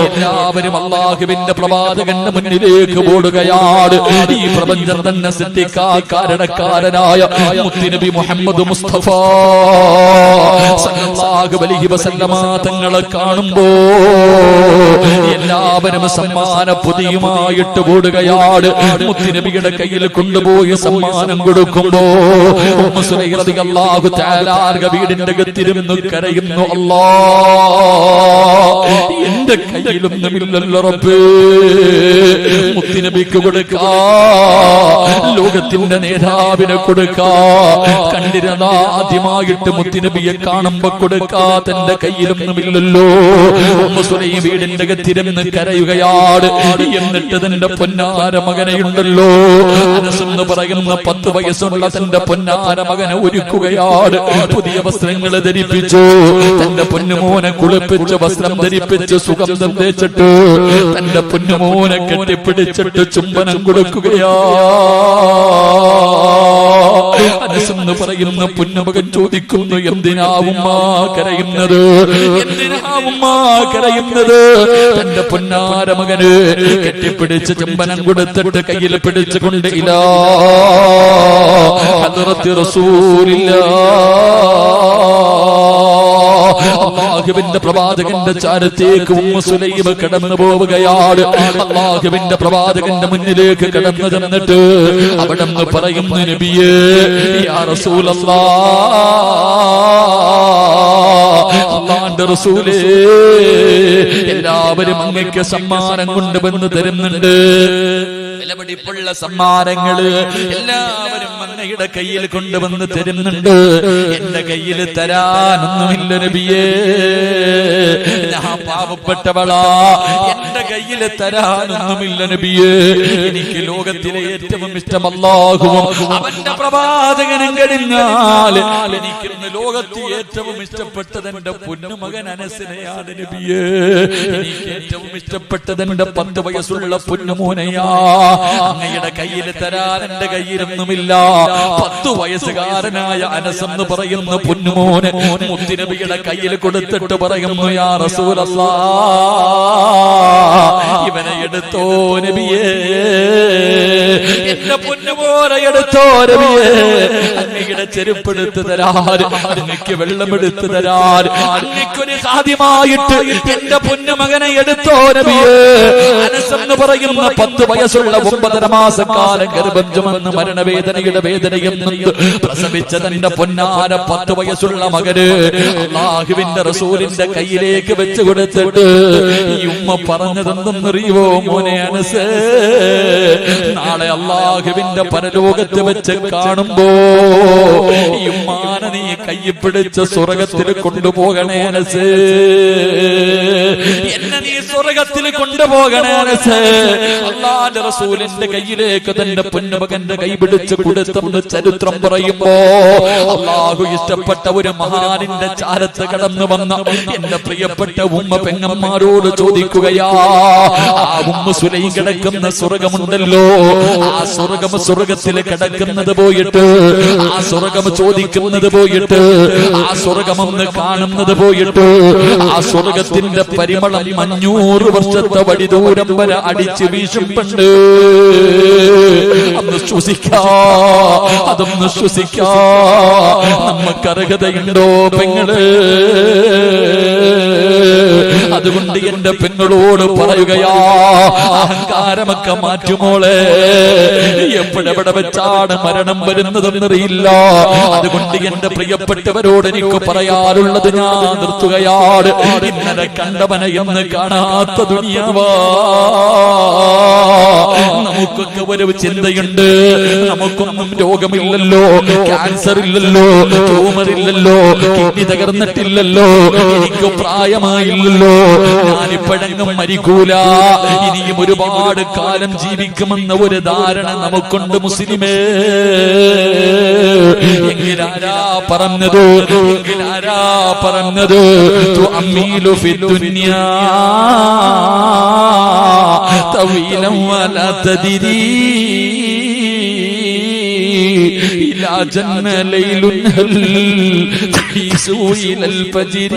എല്ലാവരും അല്ലാഹുവിന്റെ പ്രവാചകന്റെ മുന്നിലേക്ക് ഓടുകയാണ്. ഈ പ്രപഞ്ചം തന്നെ സൃഷ്ടിക്കാൻ കാരണക്കാരനായ മുത്തുനബി മുഹമ്മദ് മുസ്തഫ സല്ലല്ലാഹു അലൈഹി വസല്ലമ തങ്ങളെ കാണുമ്പോ എല്ലാവരും സമ്മാന പൊതിയുമായിട്ട് ഓടുകയാണ്. മുത്തുനബിയുടെ കയ്യിൽ കൊണ്ടുപോയി സമ്മാനം കൊടുക്കുമ്പോ ഉമ്മു സുലൈം റളിയല്ലാഹു തആല വീടിന്റെ അകത്തിരുന്ന് കരയുന്നു, അല്ലാഹ്, എന്റെ കയ്യിലൊന്നുമില്ലല്ലോ റബ്ബേ, മുത്തുനബിക്ക് കൊടുക്കാ, ലോകത്തിന്റെ നേതാവിനെ കൊടുക്കാ, കണ്ടിരുന്ന ആദ്യമായിട്ട് മുത്തുനബിയെ കാണുമ്പോ കൊടുക്കാ തന്റെ കയ്യിലൊന്നുമില്ലല്ലോ. ഉമ്മു സുലൈം വീടിന്റെ അകത്തിരുന്ന് കരയുകയാണ്. എന്നിട്ട് തന്റെ പൊന്നാര മകനെയുണ്ടല്ലോ, അനസ് എന്ന് പറയുന്ന 10 വയസ്സുള്ള തന്റെ പൊന്നാര മകനെ ഒരുക്കുകയാണ്. പുതിയ വസ്ത്രങ്ങൾ ധരിപ്പിച്ചു, തന്റെ പൊന്നുമോനെ കുളിപ്പിച്ച് വസ്ത്രം ധരിപ്പിച്ച് സുഗന്ധം തേച്ചിട്ട് തന്റെ പൊന്നുമോനെ കെട്ടിപ്പിടിച്ചിട്ട് ചുംബനം കൊടുക്കുകയാ. അനസ് എന്ന് പറയുന്ന പൊന്നുമകൻ ചോദിക്കുന്നു, എന്തിനാ ഉമ്മ കരയുന്നത്, എന്തിനാ ഉമ്മ കരയുന്നത്? തന്റെ പൊന്നാര മകന് കെട്ടിപ്പിടിച്ച് ചുംബനം കൊടുത്തിട്ട് കയ്യിൽ പിടിച്ചുകൊണ്ട് ഇലാ ഹദ്റത്തി റസൂലില്ലാഹ്, അല്ലാഹുവിന്റെ പ്രവാചകന്റെ ചാരത്തേക്ക് ഉമ്മു സുലൈം കടന്നു പോവുകയാണ്. അല്ലാഹുവിന്റെ പ്രവാചകന്റെ മുന്നിലേക്ക് കടന്നു ചെന്നിട്ട് അവിടെ നിന്ന് പറയുന്നു, നബിയേ, യാ റസൂലല്ലാഹ്, അല്ലാഹുവിന്റെ റസൂലേ, എല്ലാവരും അങ്ങേക്ക് സമ്മാനം കൊണ്ടുവന്ന് തരുന്നുണ്ട്, വിലപിടിപ്പുള്ള സമ്മാനങ്ങള് എല്ലാവരും അങ്ങയുടെ കയ്യിൽ കൊണ്ടുവന്ന് തരുന്നുണ്ട്. എന്റെ കയ്യിൽ തരാനൊന്നുമില്ല നബിയേ, ഞാൻ പാവപ്പെട്ടവളാ, എന്റെ കയ്യിൽ തരാനൊന്നുമില്ല നബിയേ. എനിക്ക് ലോകത്തിലെ ഏറ്റവും ഇഷ്ടം അല്ലാഹുവും അവന്റെ പ്രവാചകനും കഴിഞ്ഞാൽ എനിക്കിന്ന് ലോകത്തിൽ ഏറ്റവും ഇഷ്ടപ്പെട്ടത് എന്റെ പൊന്നുമകൻ അനസിനെയാണ് നബിയേ. എനിക്ക് ഏറ്റവും ഇഷ്ടപ്പെട്ടത് എന്റെ 10 വയസ്സുള്ള പൊന്നുമോനെയാ. അങ്ങയുടെ കയ്യിൽ തരാൻ എന്റെ കയ്യിലൊന്നുമില്ല. 10 വയസ്സുകാരനായ അനസ് എന്ന് പറയുന്ന പൊന്നുമോനെ മുത്തുനബിയുടെ കയ്യിൽ കൊടുത്തിട്ട് പറയുന്നു, യാ റസൂലല്ലാഹ്, ഇവനെ എടുത്തോ നബിയേ, എന്റെ പൊന്നുമോനെ എടുത്തോ നബിയേ. അങ്ങയുടെ ചെരുപ്പെടുത്ത് തരാൻ, അങ്ങക്ക് വെള്ളമെടുത്ത് തരാൻ, അങ്ങക്കൊരു സാധ്യമായിട്ട് എന്റെ പൊന്നുമകനെ എടുത്തോ നബിയേ. അനസ് എന്ന് പറയുന്ന 10 വയസ്സുള്ള 9.5 മാസക്കാലം ഗർഭം ചുമന്ന് മരണവേദനയുടെ വേദനയും പ്രസവിച്ച തന്റെ പൊന്നാര 10 വയസ്സുള്ള മകന് അല്ലാഹുവിന്റെ റസൂലിന്റെ കയ്യിലേക്ക് വെച്ച് കൊടുത്തിട്ട് ഈ ഉമ്മ പറഞ്ഞതെന്തെന്നറിയുവോ മോനെ അനസ്, നാളെ അല്ലാഹുവിന്റെ പരലോകത്ത് വെച്ച് കാണുമ്പോ ഈ ഉമ്മാനെ നീ കയ്യിൽ പിടിച്ച് സ്വർഗത്തിൽ കൊണ്ടുപോകണേ അനസ്, എന്നെ നീ സ്വർഗത്തിൽ കൊണ്ടുപോകണേ അനസ്. അല്ലാഹുവിന്റെ റസൂലിന്റെ കയ്യിലേക്ക് തന്റെ പൊന്നുമകന്റെ കൈ പിടിച്ച് കൊടുത്തെന്ന് ചരിത്രം പറയുമ്പോ അല്ലാഹു ഇഷ്ടപ്പെട്ട ഒരു മഹാനിന്റെ ചാരത്ത് കടന്നു വന്ന എന്റെ പ്രിയപ്പെട്ട ഉമ്മ പെങ്ങന്മാരോട് ചോദിക്കുകയാ, ആ ഉമ്മ സുലൈം കിടക്കുന്ന സ്വർഗമുണ്ടല്ലോ, ആ സ്വർഗത്തിൽ കിടക്കുന്നത് പോയിട്ട്, ആ സ്വർഗം ചോദിക്കുന്നത് പോയിട്ട്, ആ സ്വർഗമെന്ന് കാണുന്നത് പോയിട്ട്, ആ സ്വർഗത്തിന്റെ പരിമളം 500 വർഷത്തെ വടിദൂരം വരെ അടിച്ച് വീശുന്നുണ്ട്. അന്ന് ശ്വസിക്കാ, അതൊന്ന് ശ്വസിക്കാ നമുക്ക് അർഹതയുണ്ടോ പെങ്ങള്? അതുകൊണ്ട് എന്റെ പെങ്ങളോട് പറയുകയാ, അഹങ്കാരമൊക്കെ മാറ്റുമോളെ, എപ്പോഴെവിടെ വെച്ചാണ് മരണം വരുന്നതെന്നറിയില്ല. അതുകൊണ്ട് എന്റെ പ്രിയപ്പെട്ടവരോട് എനിക്ക് പറയാറുള്ളത് ഞാൻ നിർത്തുകയാണ്. ഇന്നലെ കണ്ടവനെ എന്ന് കാണാത്ത ദുനിയാവാ. നമുക്കൊക്കെ ഒരു ചിന്തയുണ്ട്, നമുക്കൊന്നും രോഗമില്ലല്ലോ, ക്യാൻസർ ഇല്ലല്ലോ, ട്യൂമർ ഇല്ലല്ലോ, കിഡ്നി തകർന്നിട്ടില്ലല്ലോ, എനിക്ക് പ്രായമായില്ലല്ലോ, ഞാനിപ്പോഴെങ്ങും മരിക്കൂല, ഇനിയും ഒരുപാട് കാലം ജീവിക്കുമെന്ന ഒരു ധാരണ നമുക്കുണ്ട് മുസ്ലിമേ. എങ്കിലാരാ പറഞ്ഞത്, എങ്കിലാരാ പറഞ്ഞത്, തുഅമ്മീലു ഫിദ്ദുനിയാ തവീലൻ വലാ തദ്രീ إلى جنة ليل هل تحيسوا إلى الفجر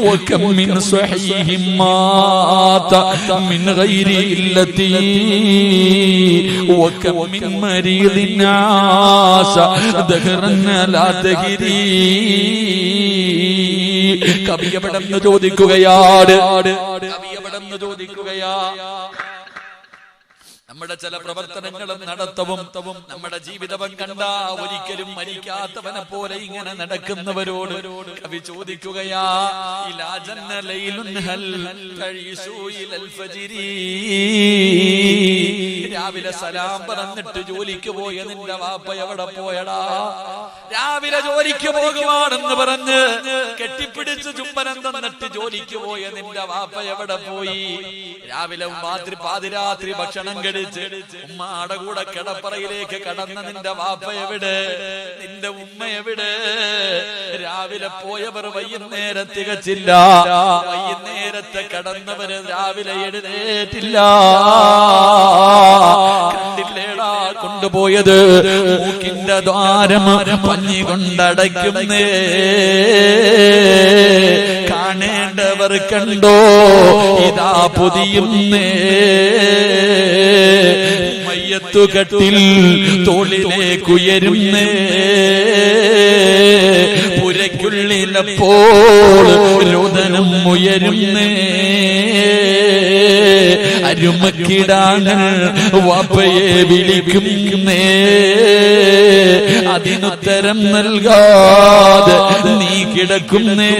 وكم من صحيح مات من غير علة وكم من مريض عاش دهرا لا تهري. കവി എവിടെന്ന് ചോദിക്കുകയാണ്, കവി എവിടെന്ന് ചോദിക്കുകയാ. നമ്മുടെ ചില പ്രവർത്തനങ്ങളും നടത്തവും നമ്മുടെ ജീവിതവും കണ്ട ഒരിക്കലും മരിക്കാത്തവനെ പോലെ ഇങ്ങനെ നടക്കുന്നവരോട് കവി ചോദിക്കുകയാ, ഇലാ ജന്ന ലൈലുൻ ഹൽ തഈസു ഇലൽ ഫജ്രി. രാവിലെ സലാം പറഞ്ഞിട്ട് ജോലിക്ക് പോയ നിന്റെ വാപ്പ എവിടെ പോയടാ? രാവിലെ ജോലിക്ക് പോകുവാണെന്ന് പറഞ്ഞ് കെട്ടിപ്പിടിച്ച് ചുംബനം തന്നിട്ട് ജോലിക്ക് പോയ നിന്റെ വാപ്പ എവിടെ പോയി? രാവിലെ പാതിരാത്രി ഭക്ഷണം കഴിച്ച് ഉമ്മയുടെ കൂടെ കിടപ്പറയിലേക്ക് കടന്ന നിന്റെ വാപ്പ എവിടെ? നിന്റെ ഉമ്മ എവിടെ? രാവിലെ പോയവർ വൈകുന്നേരം തികച്ചില്ല, വൈകുന്നേരത്തെ കടന്നവര് രാവിലെ എഴുന്നേറ്റില്ല. കണ്ടില്ലേടാ കൊണ്ടുപോയത്? മൂക്കിന്റെ ദ്വാരം പഞ്ഞി കൊണ്ടടയ്ക്കുന്നേ, കാണേണ്ടവർ കണ്ടോ ഇതാ പൊതിയുന്നേ. മയ്യത്തുകട്ടിൽ തോളിലേക്കുയരുന്നേ, പുരയ്ക്കുള്ളിലപ്പോൾ രോദനം ഉയരുന്നേ. അരുമക്കിടാങ്ങൾ വാപ്പയെ വിളിക്കുന്നേ, അതിനുത്തരം നൽകാതെ നീ കിടക്കുന്നേ.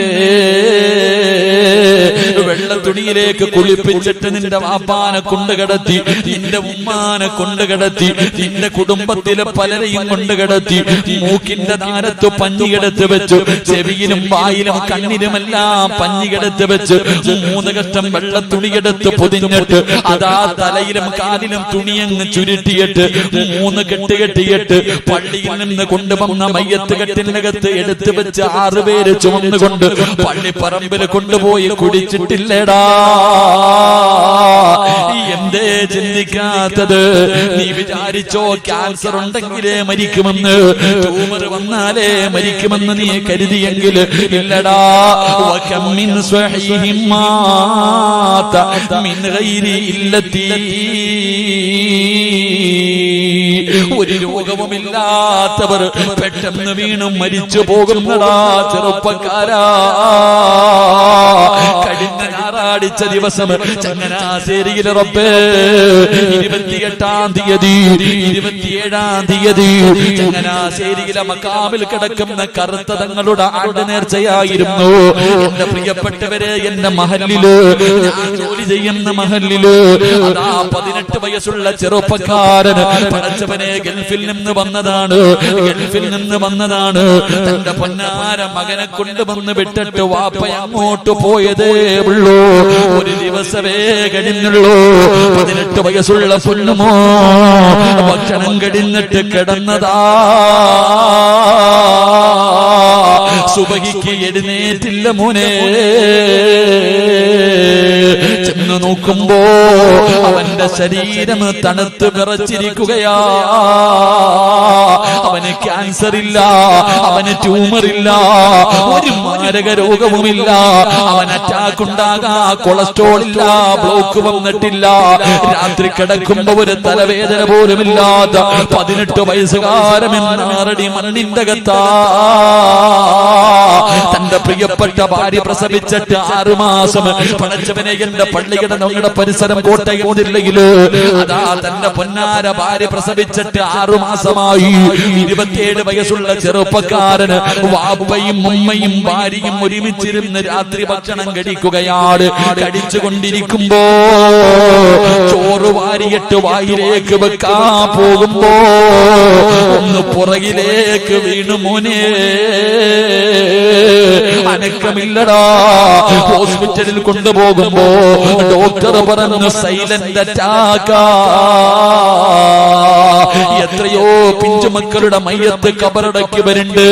വെള്ള തുണിയിലേക്ക് കുളിപ്പിച്ചിട്ട് നിന്റെ വാപ്പാനെ കൊണ്ടുകിടത്തി, നിന്റെ ഉമ്മാനെ കൊണ്ടുകിടത്തി, നിന്റെ കുടുംബത്തിലെ പലരെയും കൊണ്ടുകിടത്തി, മൂക്കിന്റെ താരത്ത് പഞ്ഞികെടുത്ത് വെച്ചു, ചെവിയിലും വായിലും കണ്ണിലുമെല്ലാം പഞ്ഞികെടുത്ത് വെച്ച് 3 കഷ്ടം വെള്ള തുണിയെടുത്ത് പൊതിഞ്ഞിട്ട് അതാ തലയിലും കാലിലും തുണിയങ്ങ് ചുരുട്ടിയിട്ട് 3 കെട്ട് കെട്ടിയിട്ട് പള്ളിയിൽ നിന്ന് കൊണ്ടുവന്ന മയ്യത്ത് കെട്ടിനകത്ത് എടുത്തു വെച്ച് 6 പേര് ചുമന്നുകൊണ്ട് പള്ളിപ്പറമ്പിൽ കൊണ്ടുപോയി കുടിച്ചിട്ട് കുടിച്ചിട്ടില്ലടാ. എന്തേ ചിന്തിക്കാത്തത്? നീ വിചാരിച്ചോ ക്യാൻസർ ഉണ്ടെങ്കിലേ മരിക്കുമെന്ന്, ട്യൂമർ വന്നാലേ മരിക്കുമെന്ന് നീ കരുതിയെങ്കിൽ ഇല്ലടാ. വകം മിൻ സ്വഹീഹിൻ മാത മിൻ ഗൈരി ഇല്ലത്തി, ഒരു രോഗവുമില്ലാത്തവർ പെട്ടെന്ന് വീണും മരിച്ചു പോകുന്നടാ ചെറുപ്പക്കാരാ. കഴിഞ്ഞ ഞായറാഴ്ച ദിവസം ചങ്ങനാശ്ശേരിയിലെ റബ്ബേ 28-ാം തീയതി 27-ാം തീയതി ചങ്ങനാശ്ശേരിയിലെ മക്കാമിൽ കിടക്കുന്ന കറുത്ത തങ്ങളുടെ ആണ്ട് നേർച്ചയായിരുന്നു. എന്റെ പ്രിയപ്പെട്ടവരെ, എന്റെ മഹല്ലില്, ഞാൻ ജോലി ചെയ്യുന്ന മഹല്ലില് അതാ 18 വയസ്സുള്ള ചെറുപ്പക്കാരൻ പടച്ചവനെ ഗൾഫിൽ നിന്ന് വന്നതാണ്, ഗൾഫിൽ നിന്ന് വന്നതാണ്. തന്റെ പൊന്നാര മകനെ കൊണ്ടുവന്ന് വിട്ടിട്ട് വാപ്പ അങ്ങോട്ട് പോയതേ ഉള്ളൂ. ഒരു ദിവസമേ കഴിഞ്ഞുള്ളൂ. 18 വയസ്സുള്ള പൊന്നുമോ ഭക്ഷണം കഴിഞ്ഞിട്ട് കിടന്നതാ. സുബഹിക്ക് എഴുന്നേറ്റില്ല മോനെ. ചെന്ന് നോക്കുമ്പോ അവന്റെ ശരീരം തണുത്ത് വിറച്ചിരിക്കുകയാ. അവന് ക്യാൻസർ ഇല്ല, അവന് ട്യൂമർ ഇല്ല, ഒരു മാരക രോഗവുമില്ല. അവൻ അറ്റാക്ക് ഉണ്ടാകാ, കൊളസ്ട്രോൾ ഇല്ല, ബ്ലോക്ക് വന്നിട്ടില്ല. രാത്രി കിടക്കുമ്പോ ഒരു തലവേദന പോലുമില്ലാത്ത 18 വയസ്സുകാരമെന്നാറടി മണ്ണിന്റെ അകത്താ. തന്റെ പ്രിയപ്പെട്ട ഭാര്യ പ്രസവിച്ചിട്ട് 6 മാസം. പടച്ചവനെ, എന്റെ പള്ളിയുടെ നമ്മുടെ പരിസരം കോട്ടയം ജില്ലയില് അതാ തന്റെ പൊന്നാര ഭാര്യ പ്രസവിച്ചിട്ട് 6 മാസമായി. 27 വയസ്സുള്ള ചെറുപ്പക്കാരന് വാപ്പയും ഉമ്മയും ഭാര്യയും ഒരുമിച്ചിരുന്ന് രാത്രി ഭക്ഷണം കഴിക്കുകയാണ്. കഴിച്ചുകൊണ്ടിരിക്കുമ്പോ ചോറ് വാരിയിട്ട് വായിലേക്ക് വെക്കാൻ പോകുമ്പോ ഒന്ന് പുറകിലേക്ക് വീണു മോനെ. അനക്കമില്ലടാ. ഹോസ്പിറ്റലിൽ കൊണ്ടുപോകുമ്പോ ഡോക്ടർ പറഞ്ഞു സൈലന്റ് അറ്റാക്കാ. എത്രയോ പിഞ്ചുമക്കളുടെ മയ്യത്ത് കബറടക്കി വരുന്നുണ്ട്,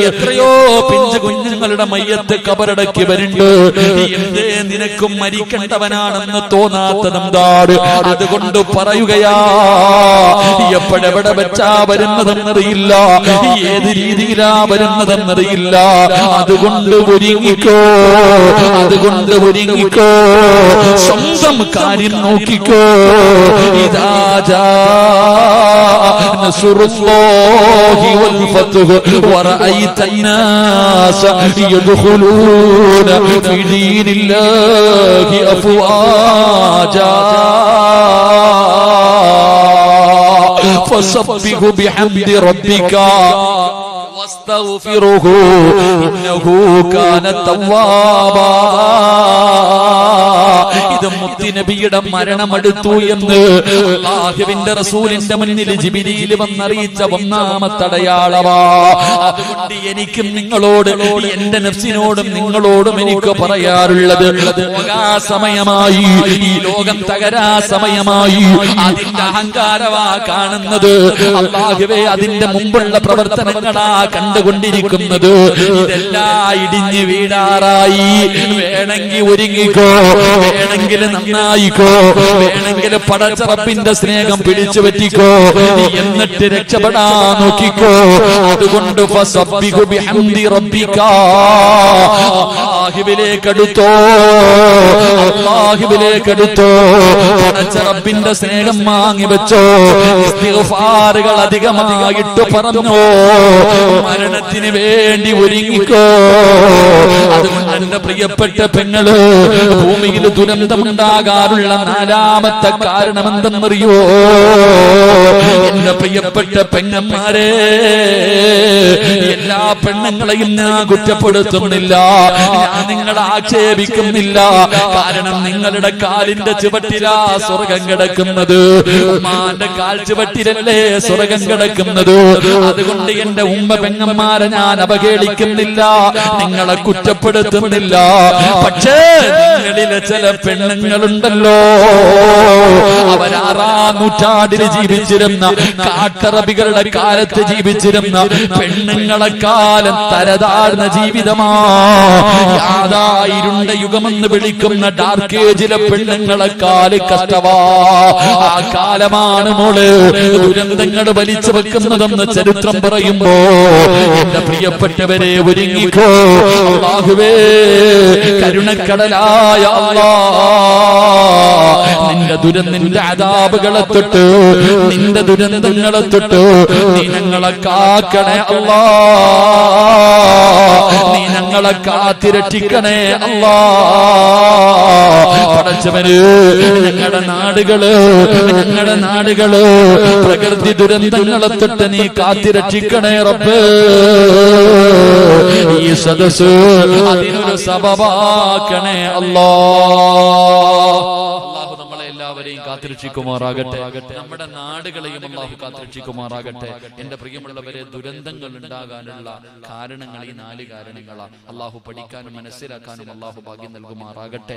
എത്രയോ പിഞ്ചു കുഞ്ഞുങ്ങളുടെ മയ്യത്ത് കബറടക്കി വരുന്നുണ്ട്. എന്തേ നിനക്കും മരിക്കേണ്ടവനാണെന്ന് തോന്നാത്തതെന്താണ്? അതുകൊണ്ട് പറയുകയാ, എപ്പോഴെവിടെ വെച്ചാ വരുന്നതെന്നറിയില്ല, ഏത് രീതിയിലാ വരുന്നതെന്നറിയില്ല. അതുകൊണ്ട് ഒരുങ്ങിക്കോ, അതുകൊണ്ട് ഒരുങ്ങിക്കോ, സ്വന്തം കാര്യം നോക്കിക്കോ. ഇതാ ജാ നസ്റുല്ലാഹി വൽ ഫത്ഹ് വറഅയ്ത الناس يدخلون في دين الله أفواجا فسبح بحمد ربك واستغفره إنه كان توابا. ഇത് മുത്തുനബിയുടെ മരണമെടുത്തു എന്ന് അല്ലാഹുവിന്റെ റസൂലിന്റെ മുന്നിൽ ജിബ്രീൽ വന്നറിയിച്ച ഒന്നാമത്തെ അടയാളമാ. അതുകൊണ്ട് എനിക്കും നിങ്ങളോട്, എന്റെ നഫ്സിനോടും നിങ്ങളോടും എനിക്ക് പറയാറുള്ളത്, സമയമായി, ഈ ലോകം തകരാ സമയമായി. അതിന്റെ അഹങ്കാരമാ കാണുന്നത്. അല്ലാഹുവേ, അതിന്റെ മുമ്പുള്ള പ്രവർത്തനങ്ങളാ കണ്ടുകൊണ്ടിരിക്കുന്നത്. ഇതെല്ലാം ഇടിഞ്ഞു വീഴാറായി. വേണമെങ്കിൽ ഒരുങ്ങിക്കോ, വേണമെങ്കിൽ നന്നായിക്കോ, വേണമെങ്കിൽ പടച്ച റബ്ബിന്റെ സ്നേഹം പിടിച്ചു പറ്റിക്കോ, എന്നിട്ട് രക്ഷപ്പെടാൻ നോക്കിക്കോ. അതുകൊണ്ട് ഫസബ്ബിഹു ബിഹംദി റബ്ബിക, അല്ലാഹുവിലേക്കടുത്തോ, അല്ലാഹുവിലേക്കടുത്തോ. പടച്ച റബ്ബിന്റെ സ്നേഹം വാങ്ങി വെച്ചോ. ഇസ്തിഗ്ഫാറുകൾ അധികമായിട്ട് പറഞ്ഞോ. മരണത്തിന് വേണ്ടി ഒരുങ്ങിക്കോ. അതുകൊണ്ട് എന്റെ പ്രിയപ്പെട്ട പെങ്ങള്, ഭൂമിയിൽ ദുരന്തമുണ്ടാകാറുള്ള 4ാമത്തെ കാരണം എന്തെന്നറിയോ? എന്റെ പ്രിയപ്പെട്ട പെങ്ങന്മാരെ, എല്ലാ പെണ്ണുങ്ങളെയും ഞാൻ കുറ്റപ്പെടുത്തുന്നില്ല, ഞാൻ നിങ്ങളെ ആക്ഷേപിക്കുന്നില്ല. കാരണം നിങ്ങളുടെ കാലിന്റെ ചുവട്ടിലാ സ്വർഗം കിടക്കുന്നത്, ഉമ്മാന്റെ കാൽ ചുവട്ടിലല്ലേ സ്വർഗം കിടക്കുന്നത്. അതുകൊണ്ട് എന്റെ ഉമ്മ പെങ്ങന്മാരെ ഞാൻ അവഹേളിക്കുന്നില്ല, നിങ്ങളെ കുറ്റപ്പെടുത്തുന്നില്ല. പക്ഷേ നിങ്ങളിലെ ചില പെണ്ണുങ്ങളുണ്ടല്ലോ, അവരാറാം നൂറ്റാണ്ടിൽ ജീവിച്ചിരുന്ന കാട്ടറബികളുടെ കാലത്ത് ജീവിച്ചിരുന്ന പെണ്ണുങ്ങളെക്കാലം തരതാഴ്ന്ന ജീവിതമാ. യാതായിരുണ്ട യുഗമെന്ന് വിളിക്കുന്ന ഡാർക്ക് ഏജിലെ പെണ്ണുങ്ങളെക്കാല് കഷ്ടവാ. ആ കാലമാണ് മോള് ദുരന്തങ്ങൾ വലിച്ചു വെക്കുന്നതെന്ന് ചരിത്രം പറയുമ്പോ എന്റെ പ്രിയപ്പെട്ടവരെ ഒരുങ്ങിക്കോ. അല്ലാഹുവേ, കരുണക്കടലായ അല്ലാഹ്, നിന്റെ അദാബുകളെ തൊട്ട്, നിന്റെ ദുരന്തങ്ങളെ തൊട്ട് നീ ഞങ്ങളെ കാക്കണേ അല്ലാഹ്, നീ ഞങ്ങളെ കാത്തിരക്ഷിക്കണേ അല്ലാഹ്. പടച്ചവന് ഞങ്ങളുടെ നാടുകള് പ്രകൃതി ദുരന്തങ്ങളെ തൊട്ട് നീ കാത്തിരക്ഷിക്കണേ റബ്ബേ. ഈ സദസ് അതിനൊരു സബബാക്കണേ അല്ലാഹ്. അല്ലാഹു നമ്മളെ എല്ലാവരെയും കാത്തിരക്ഷിക്കുമാറാകട്ടെ, നമ്മുടെ നാടുകളെയും അല്ലാഹു കാത്തിരക്ഷിക്കുമാറാകട്ടെ. എന്റെ പ്രിയമുള്ളവരെ, ദുരന്തങ്ങൾ ഉണ്ടാകാനുള്ള കാരണങ്ങൾ ഈ 4 കാരണങ്ങളാണ്. അല്ലാഹു പഠിക്കാനും മനസ്സിലാക്കാനും അല്ലാഹു ഭാഗ്യം നൽകുമാറാകട്ടെ.